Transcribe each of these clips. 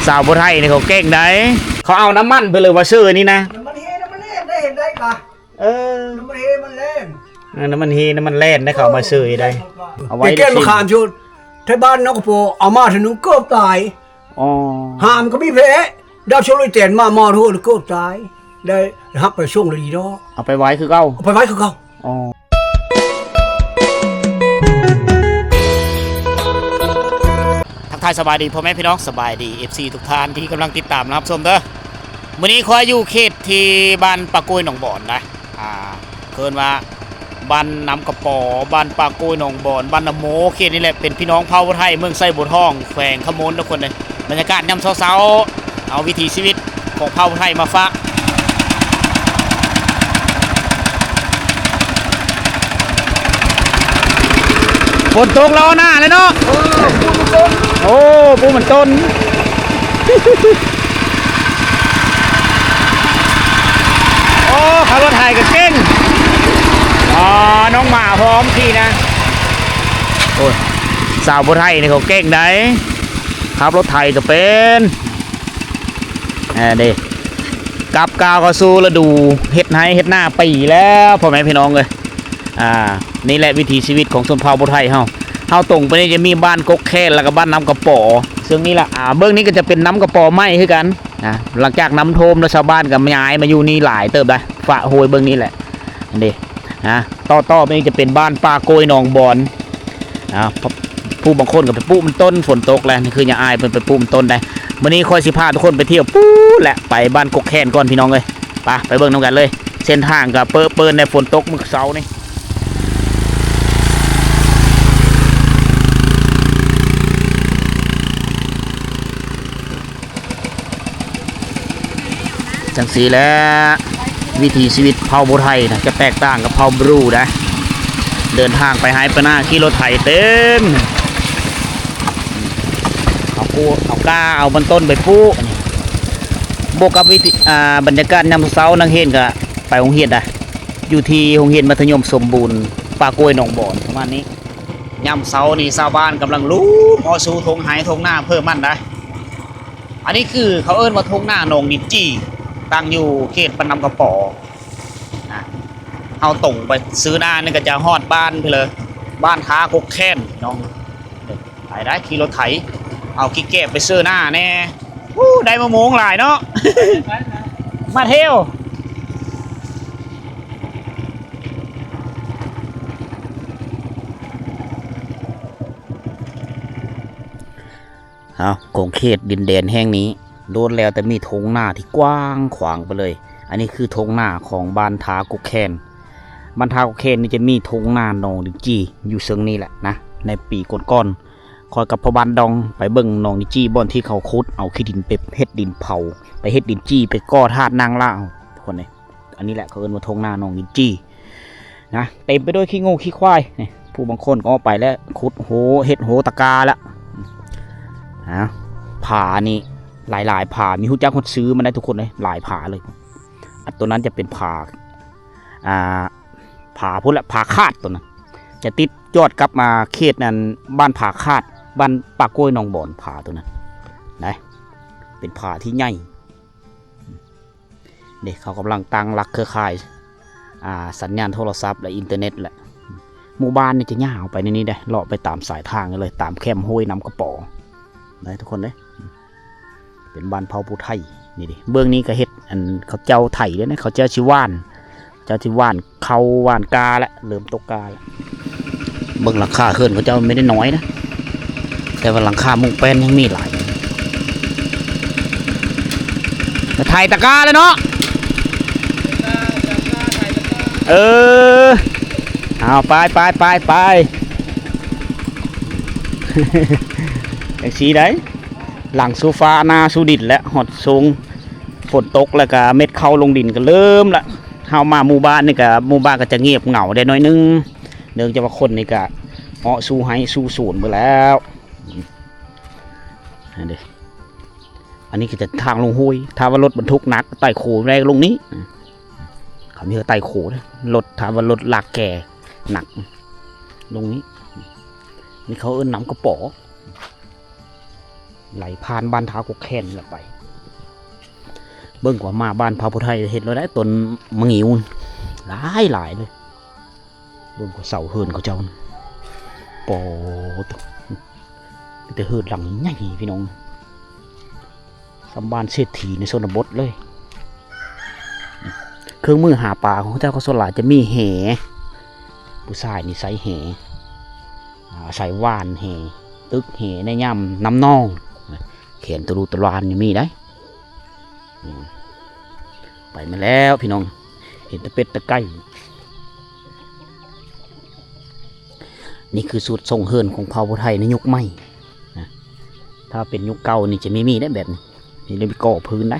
สาวผู้ไทยนี่เขาเก่งได้เขาเอาน้ำมันไปเลยว่าซื้อนี่นะน้ำมันเฮน้ำมันเล่นได้เห็นได้ปะน้ำมันเฮมันเล่นน้ำมันเฮน้ำมันแล่นได้เขามาซื้อได้เอาไว้เก่งมาขามชุดที่บ้านนกกระโปเอามาถึงนุ่งก็ตายหามก็ไม่เพะดาวช่วยเตียนมามอทั่วก็ตายได้ฮักไปช่วงเลยดีเนาะเอาไปไว้คือเก้าเอาไปไว้คือเก้าทักทายสบายดีพ่อแม่พี่น้องสบายดี FC ทุกท่านที่กำลังติดตามนะครับชมเด้อวันนี้คอยอยู่เขตที่บ้านปากกุ้ยหนองบ่อนนะเคินว่าบ้านน้ำกระป๋อบ้านปากกุ้ยหนองบ่อนบ้านน้ำโมเขตนี้แหละเป็นพี่น้องเผ่าไทยเมืองไส้บัวทองแขวงขมนทุกคนเลยบรรยากาศยามเช้าๆเอาวิถีชีวิตของเผ่าไทยมาฝากฝนตกแล้วหน้าเลยเนาะโอ้ปูเหมือนต้นโอ้ขับรถไทยกับเก่งน้องหมาพร้อมทีนะโอ้สาวผู้ไทยนี่เขาเก่งได้ขับรถไทยก็เป็นเด็กกับกาวก็สู้แล้วดูเฮ็ดให้เฮ็ดหน้าปีแล้วพ่อแม่พี่น้องเลยนี่แหละวิถีชีวิตของชนเผ่าผู้ไทยเฮาตรงไปนี่จะมีบ้านกกแค่แล้วก็บ้านน้ำกระป๋อซึ่งนี่แหละเบื้องนี้ก็จะเป็นน้ำกระป๋อไหม้คือกันหลังจากน้ำท่วมแล้วชาวบ้านก็ย้ายมาอยู่นี่หลายเติบได้ฝะโหยเบื้องนี้แหละนี่ต่อไปนี่จะเป็นบ้านปลาโกยหนองบอนผู้บางคนกับไปปุ๊มันต้นฝนตกแล้วนี่คืออย่าอายเป็นไปปุ๊มต้นได้วันนี้ค่อยสิพาทุกคนไปเที่ยวปุ๊แหละไปบ้านกกแค่ก่อนพี่น้องเลยไปเบื้องน้ำกันเลยเส้นทางกับเปิดในฝนตกมื้อเช้านี่จังสีแล้ววิถีชีวิตเผ่าบุไทยนะจะแตกต่างกับเผ่าบรูนะเดินทางไปหายไปหน้าขี่รถไถเต็มเอาก้าเอาบนต้นไปปูบวกกับวิถีบรรยากาศยามเช้านังเห็นกับไปโรงเรียนนะอยู่ที่โรงเรียนมัธยมสมบูรณ์ปากล้วยหนองบ่อนประมาณนี้ยามเช้านี่ชาวบ้านกำลังรู้พอสู่ทงหายทงหน้าเพิ่มมันนะอันนี้คือเขาเอิ้นว่าทงหน้าหนองดินจี้ตั้งอยู่เขตบ้านน้ำกระป๋อเอาตรงไปซื้อหน้านี่ก็จะฮอดบ้านไปเลยบ้านท้ากกแค้นน้องไปได้ขี่รถไถเอาขี้เก็บไปซื้อหน้าแน่ได้มะม่วงหลายเนาะ มาเที่ยวกงเขตดินแดนแห่งนี้โดนแล้วแต่มีทงหน้าที่กว้างขวางไปเลยอันนี้คือทงหน้าของบ้านทากุกแคนบ้านทากุกแคนนี่จะมีทงหน้าหนองดินจี้อยู่ซึ่งนี่แหละนะในปีก่อนคอยกับพ่อบ้านดองไปเบิ่งหนองดินจี้บ่อนที่เขาขุดเอาขี้ดินไปเฮ็ดดินเผาไปเฮ็ดดินจี้ไปก่อธาตุนางล่าทุกคนเลยอันนี้แหละเขาเอิ้นว่าทงหน้าหนองดินจี้นะเต็มไปด้วยขี้งูขี้ควายนี่ผู้บางคนก็ไปแล้วขุดโหเฮ็ดโหตะกาละผานี่หลายผามีหุ้นจ้างคนซื้อมาได้ทุกคนเลยหลายผาเลยตัวนั้นจะเป็นผาผาพูดละผาคาดตัวนั้นจะติดยอดกลับมาเขตนั้นบ้านผาคาดบ้านปากกล้วยหนองบ่อนผาตัวนั้นนะเป็นผาที่ใหญ่เด็กเขากำลังตั้งหลักเครือข่ายสัญญาณโทรศัพท์และอินเทอร์เน็ตแหละหมู่บ้านนี่จะย่างไปในนี้ได้เลาะไปตามสายทางเลยตามแคมห้วยน้ำกระป๋อนะทุกคนเลยเป็นบ้านเผ่าผู้ไทยนี่ดิเบื้องนี้ก็เฮ็ดอันเขาเจ้าไถด้วยนะเขาเจ้าชิว่านเขาว่านกาละเริ่มตกกาละเบื้องหลังคาเขื่อนเขาเจ้าไม่ได้น้อยนะแต่ว่าหลังคามุงแป้นยังมีหลายไถตะกาเลยเนาะเอาไปอย่างสีได้หลังซูฟ้าหน้าสูดินและหอดสูงฝนตกแล้วก็เม็ดเข้าลงดินก็เริ่มละเข้ามาหมู่บ้านนี่ก็หมู่บ้านก็จะเงียบเหงาได้น้อยนึงเนื่องจากว่าคนนี่ก็สู้ให้สู้สูญไปแล้วอันนี้ก็จะทางลงห้วยถ้าว่ารถบรรทุกหนักไต่โขแรงลงนี้เขามีไต่โขรถถ้าว่ารถลากแก่หนักลงนี้นี่เขาเอิ้นน้ำกระป๋อ ไหลผ่านบ้านท้ากกแค้นละไปเบิ่งกว่ามาบ้านพระพุทธไทยเห็นแล้วได้ต้นมะงิวหลายเลยเบิ่งกว่าเสาเฮินเขาเจ้าปอแต่เฮินหลังใหญ่พี่น้องสำบานเศรษฐีในชนบทเลยเครื่องมือหาปลาของเจ้าเขาสลาจะมีแหผู้ชายนี่ใส่แหใส่ว่านแหตึกแหในย่ำน้ำนองเขียนตะลุตะลานยังมีได้ไปมาแล้วพี่น้องเห็นตะเป็ดตะไก่นี่คือสูตรทรงเฮินของเผ่าผู้ไทยในยุคใหม่นะถ้าเป็นยุคเก่านี่จะไม่มีได้แบบนี้นี่เลยมีก่อพื้นได้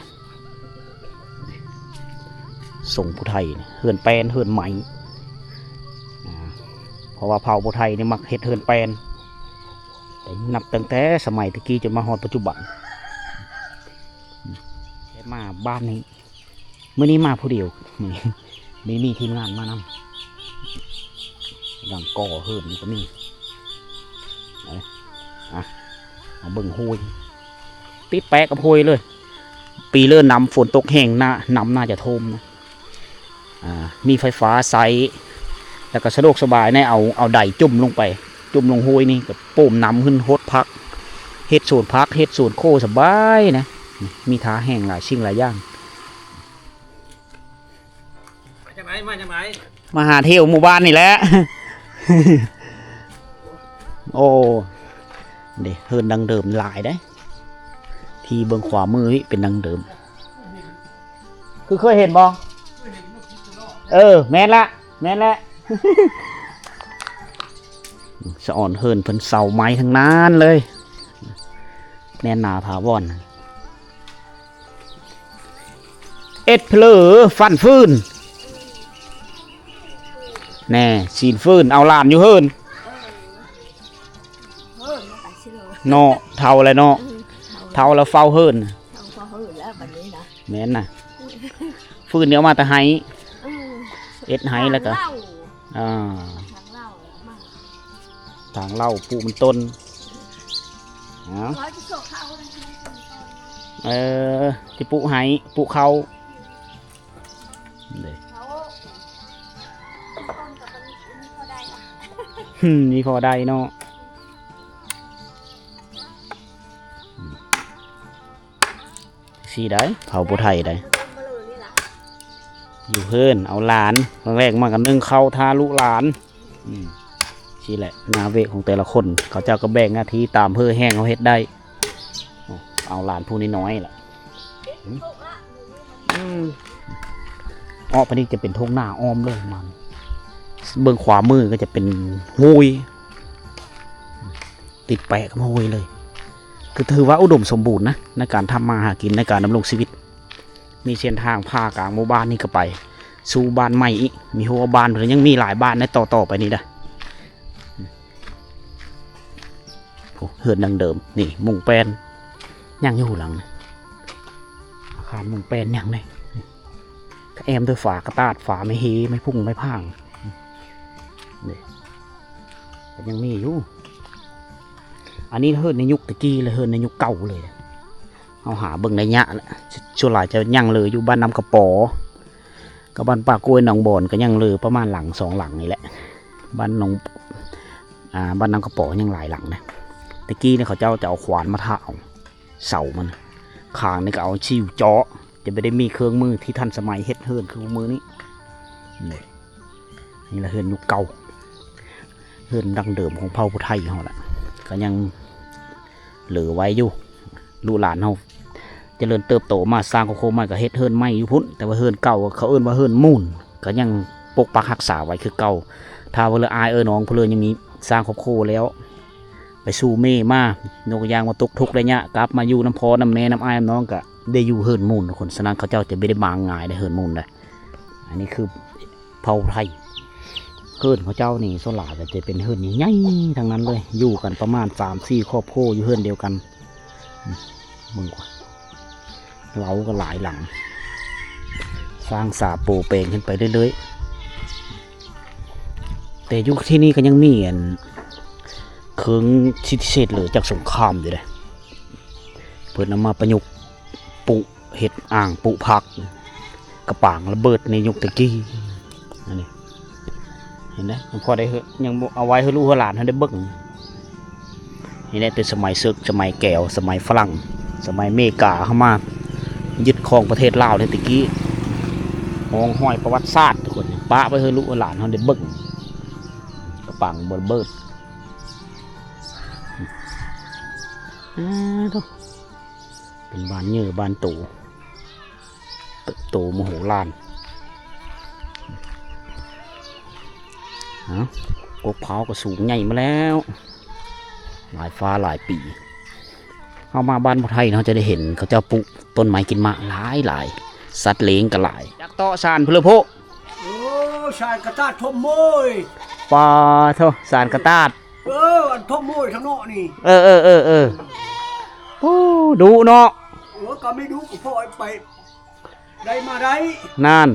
ทรงผู้ไทยเฮินแปนเฮินไหมเพราะว่าเผ่าผู้ไทยนี่มักเฮ็ดเฮินแปนแต่นับตั้งแต่สมัยตะกี้จนมาฮอดปัจจุบันมาบ้านนี้เมื่อนี้มาผู้เดียวมีทีมงานมานำดังก่อเฮินนี่ก็มีมาเบิ่งห้วยติดแปะกับห้วยเลยปีเลื่อนน้ำฝนตกแห้งน้ำน่าจะท่วมนะมีไฟฟ้าใช้แล้วก็สะดวกสบายในเอาไดจุ่มลงไปจุ่มลงห้วยนี่กับโป่มน้ำขึ้นโฮดพักเฮ็ดส่วนพักเฮ็ดส่วนโคสบายนะมีท้าแห้งหลายชิ้นหลายอย่างมาหาเที่ยวหมู่บ้านนี่แหละ โอ้เดี๋ยวเฮินดังเดิมหลายได้ที่เบื้องขวามือนี่เป็นดังเดิมคือเคยเห็นบ่แม่นละสะอ่อนเฮินเพิ่นเสาไม้ทั้งนั้นเลยแน่นหนาถาวรเอ็ดเพลอฟันฟื้นแน่สีนฟื้นเอาลานอยู่เฮินเนาะเท่าเลยเนาะเท่าแล้วเฝ้าเฮินแม่นน่ะฟื้นเดี๋ยวมาแต่ไห้เอ็ดไห้แล้วก็ทางเล่าปูมันต้นที่ปูไห้ปูเขานี่พอได้เนาะสีได้เผาปูไทยได้อยู่เพื่อนเอาหลานแรกมากันนึ่งเข้าทาลูกหลานนี่แหละนาเวกของแต่ละคนเขาเจ้าก็แบ่งหน้าที่ตามเพื่อแห้งเขาเฮ็ดได้เอาหลานผู้น้อยๆแหละอ้อพอดีจะเป็นทุ่งหน้าอ้อมเลยมันเบื้องขวามือก็จะเป็นห้วยติดแปะกับห้วยเลยคือถือว่าอุดมสมบูรณ์นะในการทำมาหากินในการดำรงชีวิตมีเส้นทางพากลางหมู่บ้านนี่ก็ไปสู่บ้านใหม่อีกมีหัวบ้านหรือยังมีหลายบ้านในต่อไปนี่นะเฮือนดังเดิมนี่มุงแปนยังอยู่หลังอาคารมุงแปนยังไงแอมด้วยฝากระตาดฝาไม่เฮไม่พุ่งไม่พังนี่ยังมีอยู่อันนี้เฮือนในยุคตะกี้เลยเฮือนในยุคเก่าเลยเอาหาเบิ่งในยะช่วงหลายจะยังเลยอยู่บ้านน้ำกระป๋อกับบ้านป่ากล้วยหนองบอนก็ยังเลยประมาณหลัง2 หลังนี่แหละบ้านบ้านน้ำกระป๋อยังหลายหลังนะตะกี้เนี่ยเขาเจ้าจะเอาขวานมาท่าเอาเสามันคางนี่ก็เอาชิวเจาะจะไม่ได้มีเครื่องมือที่ทันสมัยเฮ็ดเฮินคือมือนี้นี่แหละเฮินยุคเก่าเฮินดังเดิมของเผ่าผู้ไทยเขาแหละก็ยังเหลือไว้อยู่ลูกหลานเขาเจริญเติบโตมาสร้างโคมากับเฮ็ดเฮินไม่อยู่พุ่นแต่ว่าเฮินเก่าเขาเอิ้นว่าเฮินมูนก็ยังปกปักรักษาไว้คือเก่าถ้าว่าเลยอายน้องเพลินยังมีสร้างครอบครัวแล้วไปสู่เม่มานกยางมาตกทุกระยะกลับมาอยู่น้ำพอน้ำแม่น้ำอายน้องก็ได้อยู่เฮินมูนคนสนั้นเขาเจ้าจะไม่ได้บางง่ายได้เฮินมูนได้อันนี้คือเผ่าไทยเฮินเขาเจ้านี่โซลาจะเป็นเฮินใหญ่ๆทั้งนั้นเลยอยู่กันประมาณ3-4 ครอบครัวอยู่เฮินเดียวกันมึงกว่าเล้าก็หลายหลังสร้างสาโปเปงขึ้นไปเรื่อยๆแต่ยุคที่นี่ก็ยังมีเครื่องชิดเศษเหลือจากสงครามอยู่เลย เพิ่นนำมาประยุกต์ปุเห็ดอ่างปุผักกระปางระเบิดในยุคตะกี้อันนี้เห็นไหมยังพอได้ยังเอาไว้ให้ลูกให้หลานให้ได้เบิ่งนี่แหละแต่สมัยซึกสมัยแก้วสมัยฝรั่งสมัยเมกาเข้ามายึดครองประเทศลาวในตะกี้ห้องห้อยประวัติศาสตร์ทุกคนป้าไปให้ลูกให้หลานให้ได้เบิ่งกระปางระเบิดเป็นบ้านเยื่อบ้านตู่เติบโตมโหฬารกกเผาก็สูงใหญ่มาแล้วหลายฟ้าหลายปีเข้ามาบ้านพระไทยเราจะได้เห็นเขาจะปลูกต้นไม้กินมะหลายสัตว์เลี้ยงก็หลายจักต่อสารเพลโพโอ้สารกระตาดทมโมยปลาเท่าสารกระตาดอันทมโมยทั้งนอกนี่โอ้ดูเนาะก็ไม่ดูก็พ่อไปได้มาได้นั่น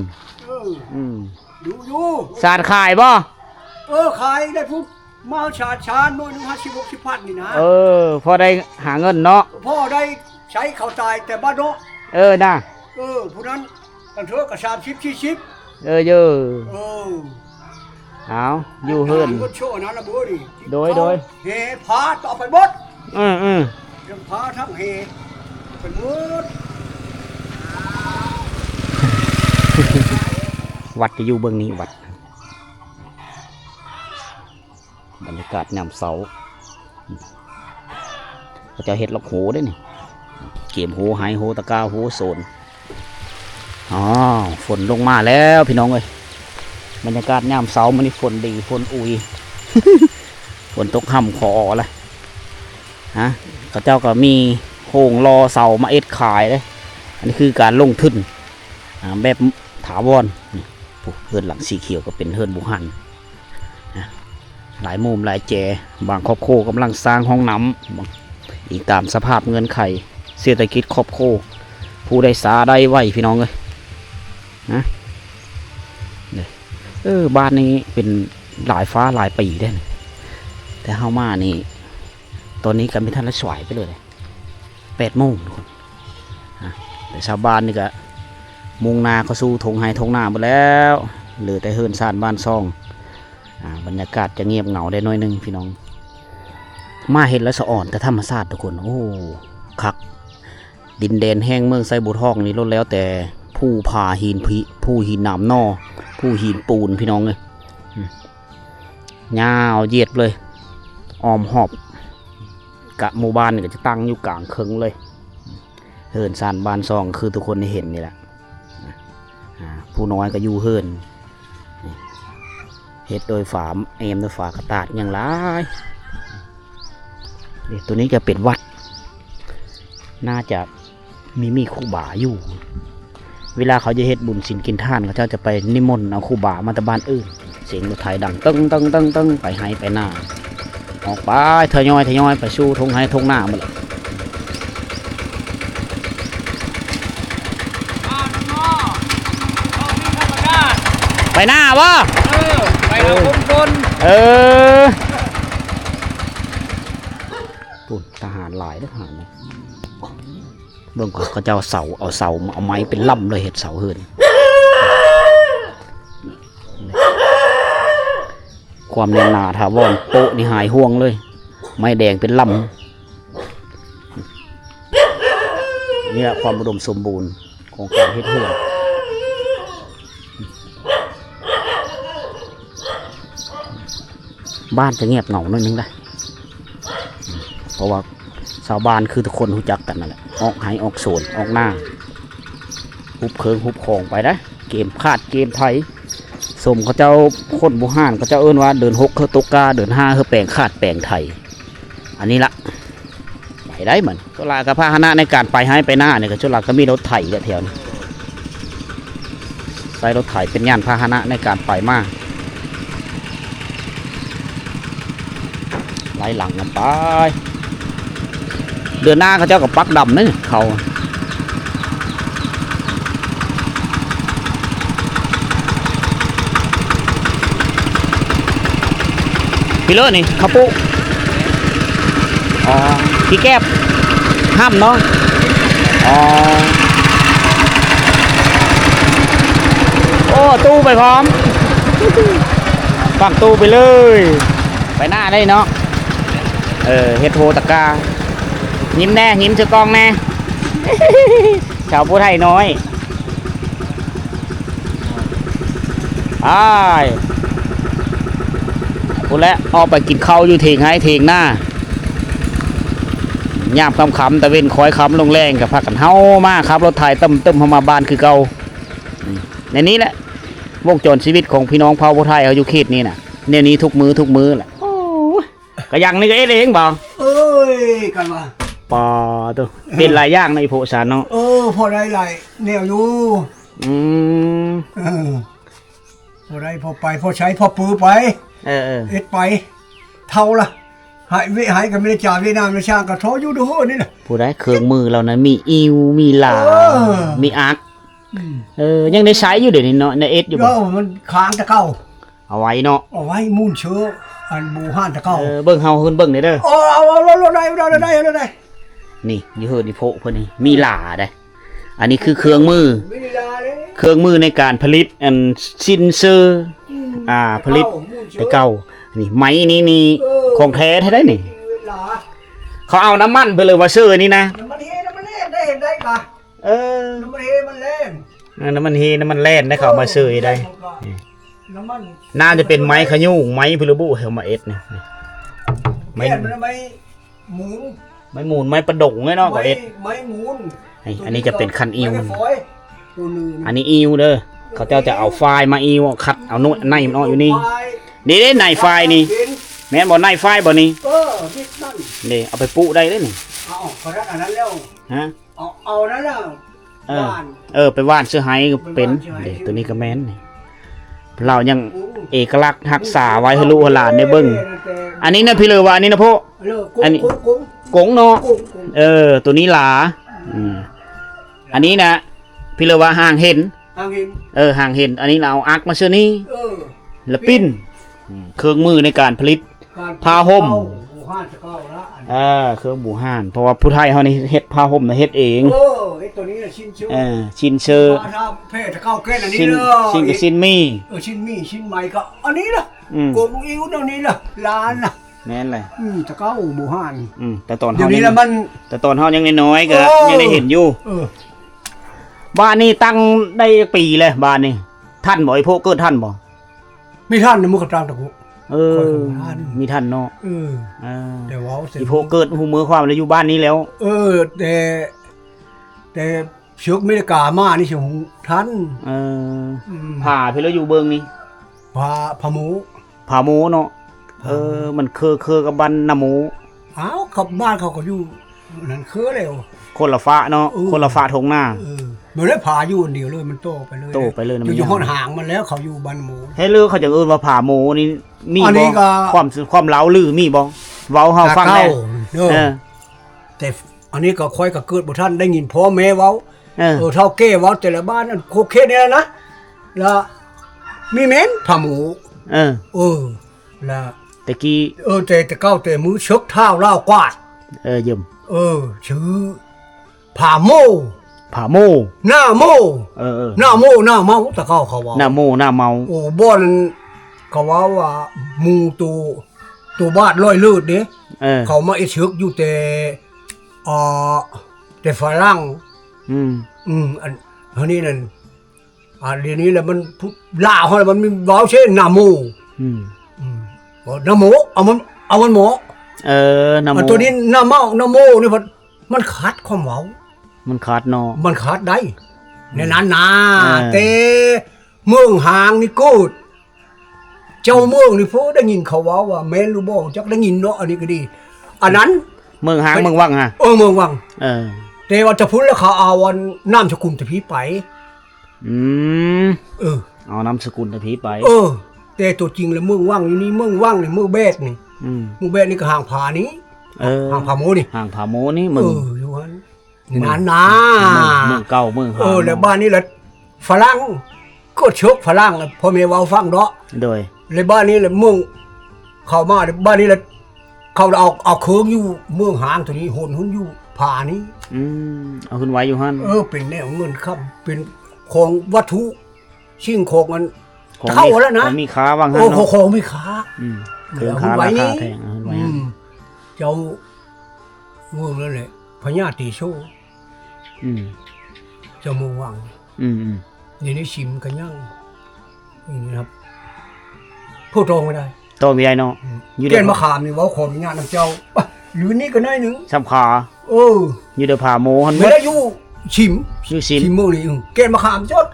ดูอยู่สารขายบ่ขายได้พูดมาชาโน่น50-60 นี่นะพอได้หาเงินเนาะพ่อได้ใช้เขาตายแต่บ้านเนาะนะผู้นั้นกันเถอะกับ30-40เยอะเอาอยู่เฮิรนโชว์นะระบุดิโดยเฮพาต่อไปบดยังพาทั้งเฮไปหมดวัดจะอยู่เบื้องนี้วัดบรรยากาศยามเสาเขาจะเห็ดล็อกโหได้นี่เก็บโหหายโหตะกาโหโซนฝนลงมาแล้วพี่น้องเอ้ยบรรยากาศยามเสามันนี่ฝนดีฝนอุย ฝนตกห่ำคออะไรเขาเจ้าก็มีโค้งรอเสามาเอ็ดขายเลยอันนี้คือการลงทุนแบบถาวรเฮือนหลังสีเขียวก็เป็นเฮือนบุหันหลายมุมหลายแจบางครอบครัวกำลังสร้างห้องน้ำอีกตามสภาพเงินไขเศรษฐกิจครอบครัวผู้ได้สาได้ไหวพี่น้องเลยบ้านนี้เป็นหลายฟ้าหลายปีได้แต่เฮามานี่ตอนนี้กันไม่ทันละสวยไปเลย8 โมงทุกคนแต่ชาวบ้านนี่ก็มุงนาเขาสู้ทงไฮทงนาหมดแล้วเหลือแต่เฮือนซ่านบ้านซ่องบรรยากาศจะเงียบเหงาได้น้อยนึงพี่น้องมาเห็นแล้วสะอ่อนแต่ธรรมชาติทุกคนโอ้คักดินแดนแห้งเมืองไซบูทองนี่ลดแล้วแต่ผู้ผาหินผู้หินหนามนอผู้หินปูนพี่น้องเลยยาวเหยียดเลยอ้อมหอบกะหมู่บ้านนี่ก็จะตั้งอยู่กลางเคิงเลยเฮิรนซานบ้านซองคือทุกคนได้เห็นนี่แหละผู้น้อยก็อยู่เฮิรนเฮ็ดโดยฝาเอมโดยฝากระตาดอย่างไรตัวนี้จะเป็นวัดน่าจะมีครูบาอยู่เวลาเขาจะเฮ็ดบุญศีลกินทานเขาจะไปนิมนต์เอาครูบามาตะบ้านอื่นเสียงรถไถดังตึ้งไปให้ไปหน้าออกไปทยอยไปสู้ทงให้ทงหน้าหมดเลยไปหน้าวะไปเราคนปุ่นทหารหลายทหารเบื้องก่อนเขาจะเอาเสาเอาไม้เป็นล่ำเลยเห็ดเสาเฮิรนความแน่นหนาถาวรโป๊ะนี่หายห่วงเลยไม้แดงเป็นล่ำนี่แหละความอุดมสมบูรณ์ของการเฮ็ดเฮิรนบ้านจะเงียบเหงาหน่อยนึงได้เพราะว่าชาวบ้านคือทุกคนรู้จักกันนั่นแหละออกหายออกโซนออกหน้าฮุบเคิงฮุบของไปนะเกมคาดเกมไทยสมเขาเจ้าคนบุห่านเขาเจ้าเอิ้นว่าเดิน6เขาตกกาเดิน5เขาแปลงคาดแปลงไทยอันนี้ละไปได้เหมือนชุลากับพาหนะในการไปให้ไปหน้าเนี่ยก็ชุลาก็มีรถไถแถวนี้ใส่รถไถเป็นยานพาหนะในการไปมาไล่หลังกันไปเดือนหน้าเขาเจ้ากับปักดำนี่เขาพี่เลิศนี่ข้าวปุ๊พี่แก้บห้ามเนาะ อ๋อโอ้ตู้ไปพร้อมฟังตู้ไปเลยไปหน้าได้เนาะเฮ็ดโทตะกายิ้มแน่ยิ้มเจอกล้องแน่ ชาวผู้ไทยน้อยอ้ายพูดแล้วออกไปกินข้าวอยู่เถียงให้เถียงหน้ายามคำตะเว้นคอยคำลงแรงกับพักกันเฮามาครับรถไถตึมเข้ามาบ้านคือเก่าในนี้แหละวงจรชีวิตของพี่น้องเผ่าผู้ไทยเขาอยู่เขตนี้น่ะเนี่ยนี้ทุกมือแหละก็ยังนี่ก็เองบ่ เอ้ยกันว่า ปอตัวเป็นหลายอย่างในโพสานเนาะพอได้หลายแนวอยู่พอได้พอไปพอใช้พอปื้อไปเอ็ดไปเท่าละหายกันไม่ได้จ่ายเวียดนามไม่ช่างกระท้ออยู่ดูนี่แหละผู้ได้เครื่องมือเรานะมีอิวมีหลามีอาร์คยังได้ใช้อยู่เดี๋ยวนี้เนาะในเอ็ดอยู่ก็มันค้างตะเก้าเอาไว้เนาะเอาไว้มุ่นเชื้ออันบูฮั่นตะเก้าเบิ่งเฮาขึ้นเบิ่งได้เด้อเอาได้นี่อยู่เฮือนี่โพเพิ่นนี่มีหลาได้อันนี้คือเครื่องมือในการผลิตอันซินเซอร์ผลิตแต่เก่านี่ไม้นี่ของแท้ได้นี่เขาเอาน้ำมันไปเลยว่าเซอร์นี่นะน้ำมันเฮน้ำมันแล่นได้ป่ะน้ำมันเฮมันแล่นน้ำมันเฮน้ำมันแล่นได้เขามาเซอร์ได้น่าจะเป็นไม้ขยุ่งไม้พลบุเฮลมาเอสเนี่ยไม้หมุนไม้ประดงไงเนาะก็เอสไม้หมุนอันนี้จะเป็นคันอิวอันนี้อิวเด้อเขาจะเอาไฟมาอิวคัดเอาโน้ตในมันออกอยู่นี่นี่ได้ในไฟนี่แม่นบ่ในไฟบ่นี่นี่เอาไปปุได้เด้นี่ขอรักอันนั้นแล้วฮะเอานั้นแล้วไปว่านเสื้อไฮก็เป็นเด็กตัวนี้ก็แม่นนี่เรายังเอกลักษณ์รักษาไว้ให้ลูกหลานได้เบิ่งอันนี้นะพี่เลว่าอันนี้นะพ่ออันนี้กงเนาะตัวนี้หลาอันนี้นะพี่เลว่าห่างเห็นห่างเห็นอันนี้เราเอาอักมาเสื้อนี้แล้วปิ้นเครื่องมือในการผลิตผ้าห่มเครื่องบูห่านเพราะว่าผู้ไทยเขานี่เฮ็ดผ้าห่มนะเฮ็ดเองตัวนี้ชิ้นเชื้อชินเชอร์เพศเข้าแค่อันนี้เลยชิ้นกับชิ้นมีชิ้นใหม่ก็อันนี้ล่ะโกงอิ้วตัวนี้ล่ะล้านล่ะแม่นเลยตะเก้าบูห่านแต่ตอนเดี๋ยวนี้ละมันแต่ตอนเฮายังน้อยๆก็ยังได้เห็นอยู่บ้านนี้ตั้งได้ปีเลยบ้านนี้ท่านบ่ไอ้พวกเกิดท่านบ่ไม่ท่านนะมุขตามตะกุมีท่านเนาะแต่ว่าไอ้พวกเกิดหูมือความแล้วอยู่บ้านนี้แล้วแต่เชือกไม่ได้กามานี่เชียวของท่านผ่าไปแล้วอยู่เบิงนี่ผ่าหมูเนาะมันคือกับบ้านน้ำหมูกับบ้านเขาก็อยู่นั่นคือแล้วคนละฟ้าเนาะคนละฟ้าทงหน้ามันได้ผ่าอยู่อันเดียวเลยมันโตไปเลยอยู่ห้องห่างมันแล้วเขาอยู่บ้านหมูให้เลือกเขาจะว่าผ่าหมูนี่มีบ่ความเล้าลือมีบ่เว้าเฮาฟังได้แต่อันนี้ก็ค่อยกับเกิดบ่ท่านได้ยินพ่อแม่เว้าเท่าแก่เว้าแต่ละบ้านนั่นโคเคนี่นะแล้วมีเม้นผ่าหมูแล้วตะกี้แต่เก้าแต่มือชกเท้าเล่ากวาดยืมชื่อผ่าโมหน้าโมหน้าเมาตะเก้าเขาว่าหน้าเมาโอ้บ่อนเขาว่ามูตัวบ้านลอยเลือดเด้เขามาเอชึกอยู่แต่ฝรั่งอันนี้นั่นเดี๋ยวนี้แหละมันล่าเขาแล้วมันมีว้าวเช่นหน้าโมหน้าโมเอามันหมอหน้าโมตัวนี้หน้าโมนี่มันขาดความเว้ามันขาดเนาะมันขาดได้ในนั้นนะแต่เมืองหางนี่กูดเจ้าเมืองนี่พวกได้ยินเขาว่าแม่นรู้บ่จักได้ยินเนาะอันนี้ก็ดีอันนั้นเมืองหางเมืองวังฮะเมืองวังแต่ว่าจะพูดแล้วเขาเอาวันน้ำสกุลตะพีไปเอาน้ำสกุลตะพีไปแต่ตัวจริงแล้วเมืองวังอยู่นี่เมืองวังนี่เมืองเบสนี่เมืองเบสนี่ก็ห่างผานี้ห่างผาโมนี่ห่างผาโมนี่เมืองอยู่ฮั่นนั่นนะเมืองเก่าเมืองแล้วบ้านนี้แหละฝรั่งก็ชกฝรั่งแล้วพ่อแม่เว้าฟังเนาะโดยเลยบ้านนี้แหละเมืองเข้ามาบ้านนี้แหละเขาเอาเคืองอยู่เมืองหางตัวนี้หุ่นอยู่ผ ผ่านี้ เอาขึ้นไว้อยู่หั่น เป็นแนวเงินครับเป็นของวัตถุชิ่งของมันเข้าแล้วนะมีค้าวางหั่น โอ้ เนาะ ของมีค้าเครื่องค้าราคาแพงเอาขึ้นไว้หั่น เจ้าเมืองนั่นแหละพญาติโชเจ้าเมืองวังนี่ได้ชิมกันยังนี่ครับพูดตรงไม่ได้โตมีได้เนาะเกี่ยนมะขามนี่ว่าขออนุญาตนำเจ้าหรือนี่ก็ได้หนึ่งสำขาอยู่เดผ่าโมหันไม่ได้อยู่ชิมเมืองนี่เกี่ยนมะขามจด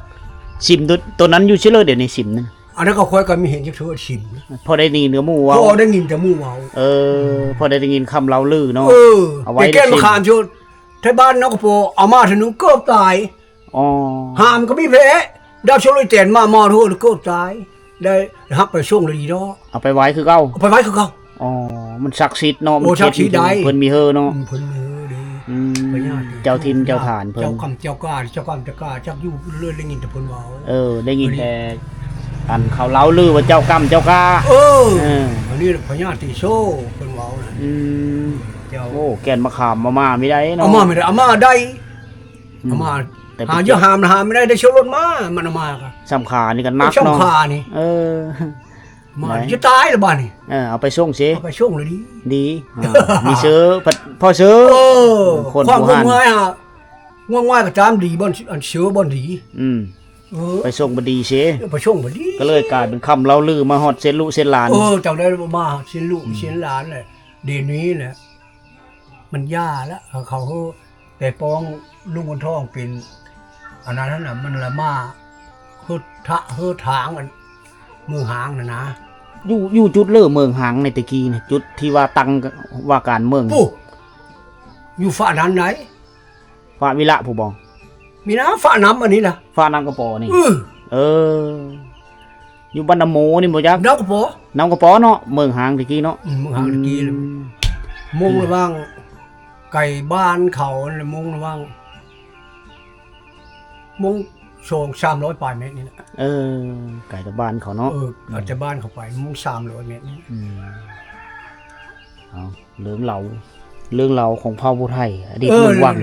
ชิมตัวนั้นอยู่เชื่อเลยเดี๋ยวในชิมนั่นอันนั้นก็ค่อยกันมีเห็นจะถือชิมพอได้ยินเนื้อหมูว่าพอได้ยินแต่หมูว่าพอได้ยินคำเล่าลือเนาะเอาไว้แก้มะขามจุดที่บ้านน้องกระโปเอามาถึงนึงเกือบตายหามก็มีแผลดาวชลอยเตียนมาทั่วเกือบตายได้ฮับไปช่วงเลยดีเนาะเอาไปไว้คือเก่าเอาไปไว้คือเก่ามันศักดิ์สิทธิ์เนาะมันศักดิ์สิทธิ์ได้เพิ่นมีเฮอเนาะเพิ่นมีเฮอดีเจ้าทินเจ้าฐานเพิ่นเจ้ากรรมเจ้ากาเจ้ากรรมเจ้ากาจักอยู่เรื่อยได้ยินแต่เพิ่นเว้าได้ยินแต่อันเขาเล่าลือว่าเจ้ากรรมเจ้ากาอันนี้พญาติโชเพิ่นเว้าน่ะเจ้าแก่นมะขามมาไม่ได้เนาะเอามาไม่ได้เอามาได้เอามาหาเยอะหามไม่ได้ได้โชรถมามันเอามาครับสำขานี่กันนักเนาะสำขานี่มาจะตายหรือบ้านี่เอาไปส่งสิเอาไปส่งเลยดีมีเชื้อพ่อเชื้อคนความง่ายฮะง่ายก็ตามดีบ่อันเชื้อบ่ดีไปส่งบดีเสียไปส่งบดีก็เลยกลายเป็นคำเล่าลือมาฮอดเส้นลูกเส้นหลานจังได้มาเส้นลูกเส้นหลานเลยเดี๋ยวนี้แหละมันยาแล้วเขาแต่ป้องลุงคนท้องเป็นอันนั้นน่ะมันละมาเฮือทางมันมือหางนะอยู่จุดเลื่อเมืองหางในตะกี้เนี่ยจุดที่ว่าตั้งว่าการเมืองอยู่ฝ่านั้นไหนฝ่าวิระผู้บองมีนะฝ่าน้ำอันนี้นะฝ่าน้ำกระป๋อนี่อยู่บ้านน้ำโมนี่บ่จักน้ำกระป๋เนาะเมืองหางตะกี้เนาะเมืองหางตะกี้เลยมุงระวังไก่บ้านเขาเลยมุงระวังมุงโชง300 ปลายเมตรนี่นะไก่ตะบ้านเขาเนาะอาจจะบ้านเขาไปมุง300 เมตรนี่เรื่องเราของเผ่าผู้ไทยอดีตเมืองวัง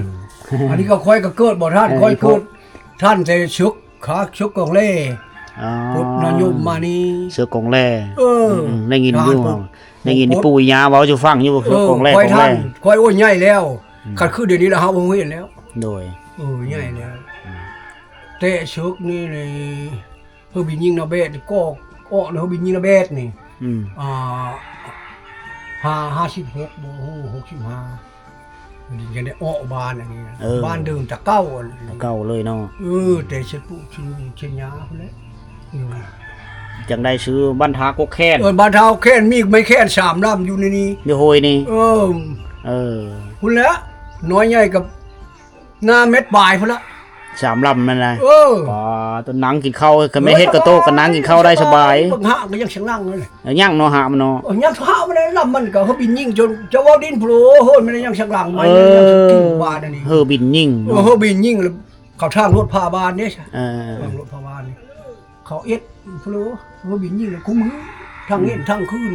อันนี้ก็ค่อยก็เกิดบ่ท่านค่อยเกิดท่านจะชุกขาชุกกองเล่พุทธนายมมานี่เสือกองแล่ได้ยินนี่ปู่ย่าเว้าจะฟังอยู่เสือกองแล่ของแล่ค่อยโอ้ยใหญ่แล้วคันคือเดี๋ยวนี้แล้วเฮาบ่เห็นแล้วโดยใหญ่แล้วเตะชุกนี่เลยเฮาบินยิงนาเบดก็อ้อเฮาบินยิงนาเบดนี่56บ่ฮู้65นี่จะได้อ้อบ้านอันนี้บ้านเดิมจากเก่าเลยเนาะแต่เช็ดปุ๊เช็ดยาพุ่นแหละจังได้ซื้อบ้านทากกแค้นบ้านทากกแค้นมีไม่แค้น3ลำอยู่ในนี้อยู่โหยนี่พุ่นแล้วน้อยใหญ่กับหน้าเม็ดปลายพุ่นละ3ลำนั่นแหละตัวนังกินข้าวก็ไม่เฮ็ดกระโตกันนังกินข้าวได้สบายบังหะก็ยังเสียงนั่งเลยย่างเนาะหะมันเนาะย่างหะมันได้ลำมันก็เขาบินยิ่งจนจะว่าดินโผล่โหยมันยังเสียงหลังมันยังกินบาดอันนี้บินยิ่งบินยิ่งแล้วเขาทางรถพาบานเนี่ยรถพาบานนี่เขาเอ็ดโผล่บินยิ่งแล้วคุ้มมือทางเอ็ดทางคืน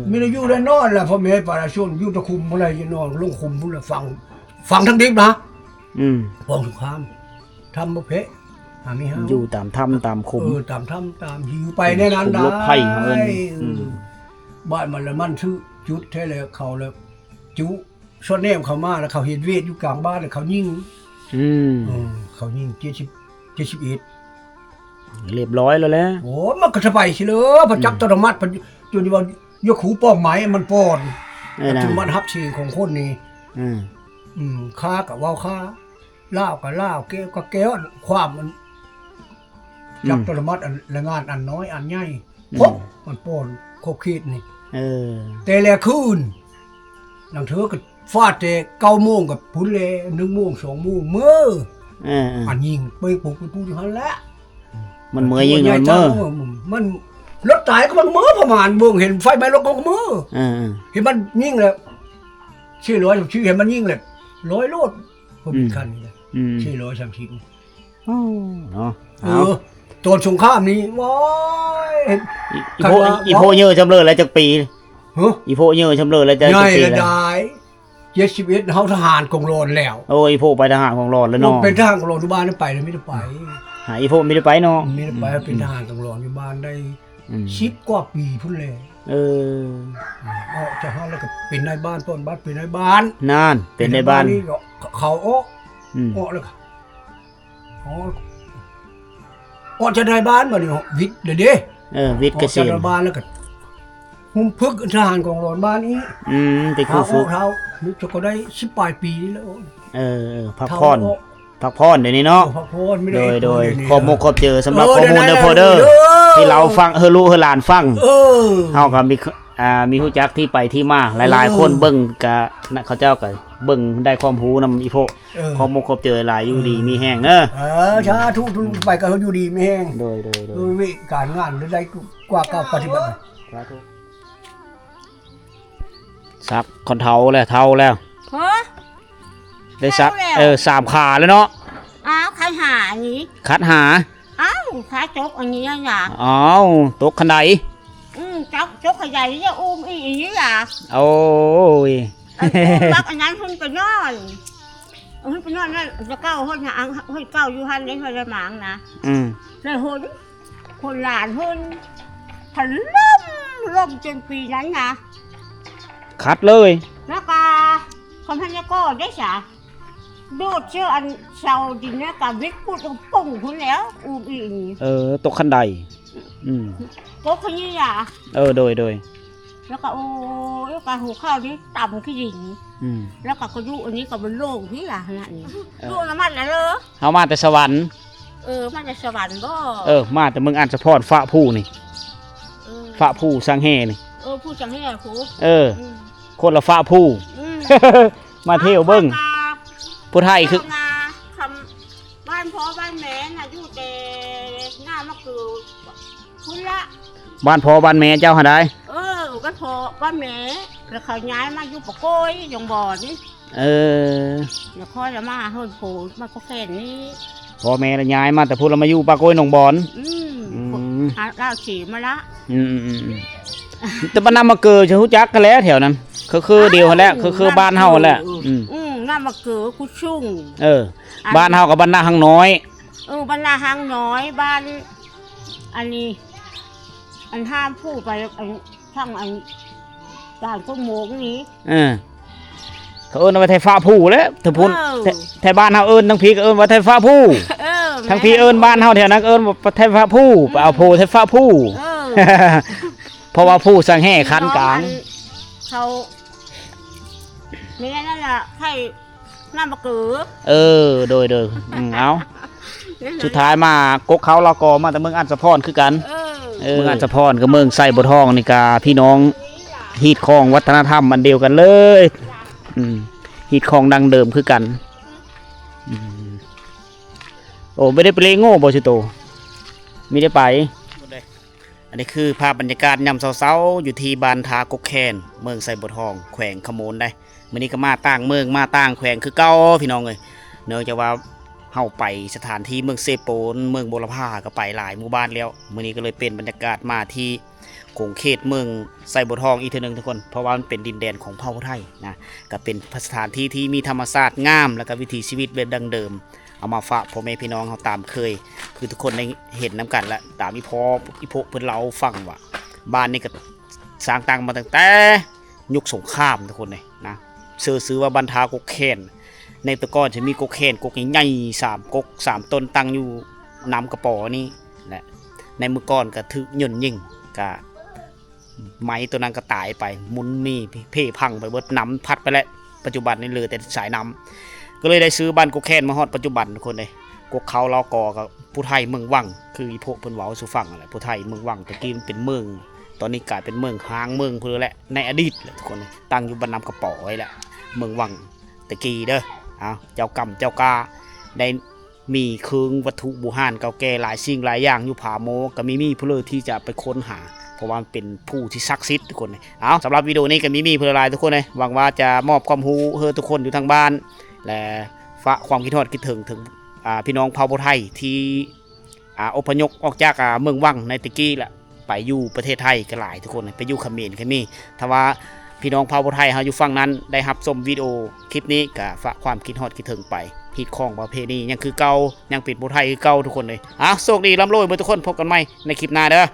ไม่ได้อยู่ได้นอนแหละพ่อแม่ปราชนอยู่ตะคุมอะไรอยู่นอนลงคุมพุ่นละฟังทั้งดิบนะฟ้องสงครามทำบ่เพะมีเฮาอยู่ตามถ้ำตามคุมตามถ้ำตามหิวไปในนั้นได้บ้านมันละมันชื่อจุดแท้เลยเขาแล้วจุชดแนมเขามาแล้วเขาเห็นเวทอยู่กลางบ้านแล้วเขายิงเขายิง71เรียบร้อยแล้วแหละโอ้มันก็สบายสิเลยพอจับตรมัดจนว่ายกหูป้องไหมมันป้อนถึงมันฮับชีของคนนี้ค้ากับว่าวค้าล่าวกับล่าวเกี้ยวกับเกี้ยวความมันจับตรมัดละงานอันน้อยอันใหญ่พบมันป้อนโคคิดนี่แต่แลคืนหลังเธอก็ฟาดแต่9 โมงกับพุ่นเลย1 โมง 2 โมงเมื่ออันยิงไปปลุกไปพูดอย่างนั้นแหละมันเมื่อยิงมันรถตายก็มันเมื่อประมาณเบิ่งเห็นไฟไหม้รถก็เมื่อเห็นมันยิงเลยชื่อ100ชื่อเห็นมันยิงเลย100 โลดก็มีคันนี่ชื่อ130เนาะตอนสงครามนี้ว้ายอีโพเยอะจำเลยแล้วจักปีอีโพเยอะจำเลยแล้วจะใหญ่ละได้ 71เฮาทหารกองโลนแล้ว โอ้ยพวกไปทหารของรอดแล้วเนาะ เป็นทหารกองโลนอยู่บ้านไปเลยไม่ได้ไป หาอีพวกไม่ได้ไปเนาะ ไม่ได้ไปเป็นทหารกองโลนอยู่บ้านได้ อืม 10 กว่าปีพุ่นแล้ว เออ ออกจากห้างแล้วก็เป็นนายบ้านต้นบ้านเป็นนายบ้าน นานเป็นในบ้าน นี่ก็เขาอ้อ อืม อ้อแล้วก็อ้อจะนายบ้านบ่นี่วิทย์เด้ วิทย์เก ออก ษ จาก ตร นายบ้านแล้วก็หุ่มพึกทหารกองโลนบ้านนี้ ไปครูฝึก เท้านึกจะก็ได้10 ปลายปีนี่แล้ว พักผ่อนพักผ่อนเดี๋ยวนี้เนาะ พักผ่อนไม่ได้ โดยขอบมกขอบเจอสำหรับข้อมูลเด้อพ่อเด้อที่เราฟังลูกหลานฟัง เฮาก็มีฮู้จักที่ไปที่มาหลายๆคนเบิ่งก็เขาเจ้าก็เบิ่งได้ความรู้นำอีโพข้อมกขอบเจอหลายอยู่ดีมีแห้งชาทุไปก็เขาอยู่ดีไม่แห้ง โดยวิการงานได้กว่าการปฏิบัติ ซักคนเฒ่าแล้วเฒ่าแล้ว เฮ้อ ได้ซัก3ขาแล้วเนาะ อ้าวใครหาอย่างนี้ คัดหา อ้าวใครจกอย่างนี้อ่ะ อ้าวตกคันได จกขยายจะอุ้มอีอย่างนี้อ่ะ โอ้ย รักอันนั้นหุ่นไปนอนหุ่นไปนอนนั่นจะเก้าหุ่นหางหุ่นเก้าอยู่หันเลยหุ่นได้หมางนะเลยหุ่นหลานหุ่นพันล่มจนปีนั้นนะ คัดเลย แล้วก็คนพันยาก็ได้สะดูดเชื่ออันเสาดินเนี่ยกับวิทย์พูดตรงปุ่งคุณแล้วอุ้มอีนี่ ตกคันไดก็คนนี้อ่ะโดยแล้วก็โอ้ยการหูข้าวนี่ต่ำขึ้นหินแล้วก็ยุอันนี้ก็เป็นโล่งที่ละขนาดนี้ดูน้ำมันแล้วเลยเฮามาแต่สวรรค์มาจากสวรรค์ก็มาแต่เมืองอันสะพรฟ้าผู้นี่ฟ้าผู้สังแห่นี่ผู้สังแห่ผู้คนละฟ้าผู้มาเที่ยวเบิ่งผู้ไทยคือคำบ้านพ่อบ้านแม่น่ะอยู่แต่หน้ามะกรูดคุณละบ้านพ่อบ้านแม่เจ้าหาได้บ้านพ่อบ้านแม่แล้วเขาย้ายมาอยู่ปะโก้ยยงบ่อนี่แล้วค่อยจะมาเฮิร์นโผล่มาก็แค่นี้พ่อแม่ย้ายมาแต่พูดเรามาอยู่ปะโก้ยหนองบอนเราฉีมาละแต่บ้านน้ำมาเกิดจะรู้จักกันแล้วแถวนั้นคือเดียวกันแล้วคือบ้านเฮาแหละน้ำมาเกิดคุชุ่งบ้านเฮากับบ้านนาหังน้อยบ้านนาหังน้อยบ้านอันนี้อันห้ามพูดไปทั้งอันด่านก้นโมงนี้เขาว่าไทยฟ้าผู้แล้วถ้าพูดไทยบ้านเฮาทั้งพี่ก็ว่าไทยฟ้าผู้ทั้งพี่บ้านเฮาแถวนั้นว่าไทยฟ้าผู้เอาโพไทยฟ้าผู้เพราะว่าผู้สังแห่คันกลางเขาไม่นั่นแหละให้น้ำมะเขือโดยเอาสุดท้ายมากกเขาเรากอมาแต่เมืองอันสะพรคือกันเมืองอันสะพรกับเมืองไส่บัวทองนี่กาพี่น้องฮีดคองวัฒนธรรมมันเดียวกันเลยฮีดคองดังเดิมคือกันไม่ได้ไปเลงโง่บ่ชิโตไม่ได้ไปอันนี้คือภาพบรรยากาศยามเช้าๆอยู่ที่บ้านทากกแคนเมืองไส่บัวทองแขวงขโมนได้มื้อนี้ก็มาต่างเมืองมาต่างแขวงคือเก่าพี่น้องเลยเนื่องจากว่าเฮาไปสถานที่เมืองเซโปนเมืองโบราพาก็ไปหลายหมู่บ้านแล้วมื้อนี้ก็เลยเป็นบรรยากาศมาที่โขงเขตเมืองไส่บัวทองอีกทีนึงทุกคนเพราะว่ามันเป็นดินแดนของเผ่าไทยนะก็เป็นสถานที่ที่มีธรรมชาติงามแล้วก็วิถีชีวิตแบบดั้งเดิมเอามาฝากพ่อแม่พี่น้องเฮาตามเคยคือทุกคนได้เห็นน้ำกันแล้วตามอีพกเพิ่นเล่าฟังว่าบ้านนี้ก็สร้างตั้งมาตั้งแต่ยุคสงครามทุกคนเลยนะซื้อว่าบรรทากกแคนในตะก้อนจะมีกกแคนกกใหญ่ๆ3กก3ต้นตั้งอยู่น้ำกระป๋อนี่แหละในมือก้อนก็ถือย่นยิงก็ไม้ตัวนั้นก็ตายไปมุนนี่เพ่พังไปเบิดน้ำพัดไปแล้วปัจจุบันนี่เหลือแต่สายน้ำก็เลยได้ซื้อบ้านกกแคนมาฮอดปัจจุบันทุกคนเลยกกเขาเราก่อกับผู้ไทยเมืองวังคืออีพวกเพิ่นเว้าสู่ฟังอะไรผู้ไทยเมืองวังตะกี้มันเป็นเมืองตอนนี้กลายเป็นเมืองห้างเมืองเพื่อแหละในอดีตทุกคนตั้งอยู่บนน้ำกระป๋อไว้แหละเมืองวังตะกี้เด้อเจ้ากรรมเจ้ากาได้มีเครื่องวัตถุโบราณเก่าแก่หลายสิ่งหลายอย่างอยู่ผาโมก็มีผู้เลยที่จะไปค้นหาเพราะว่าเป็นผู้ที่ศักดิ์สิทธิ์ทุกคนสำหรับวิดีโอนี้ก็มีเพื่อหลายทุกคนเลยหวังว่าจะมอบความรู้ให้ทุกคนอยู่ทางบ้านและฝากความคิดฮอดคิดถึงพี่น้องเผ่าไทยที่อพยพออกจากเมืองวังในตะกี้แหละไปอยู่ประเทศไทยกันหลายทุกคนไปอยู่เขมรก็มีถ้าว่า พี่น้องเผ่าไทยเฮาอยู่ฝั่งนั้นได้รับชมวิดีโอคลิปนี้ก็ฝากความคิดฮอดคิดถึงไปฮิตของประเพณียังคือเก่ายังเป็นผู้ไทยคือเก่าทุกคนเลยโชคดีร่ำรวยเบ่ทุกคนพบกันใหม่ในคลิปหน้าเด้อ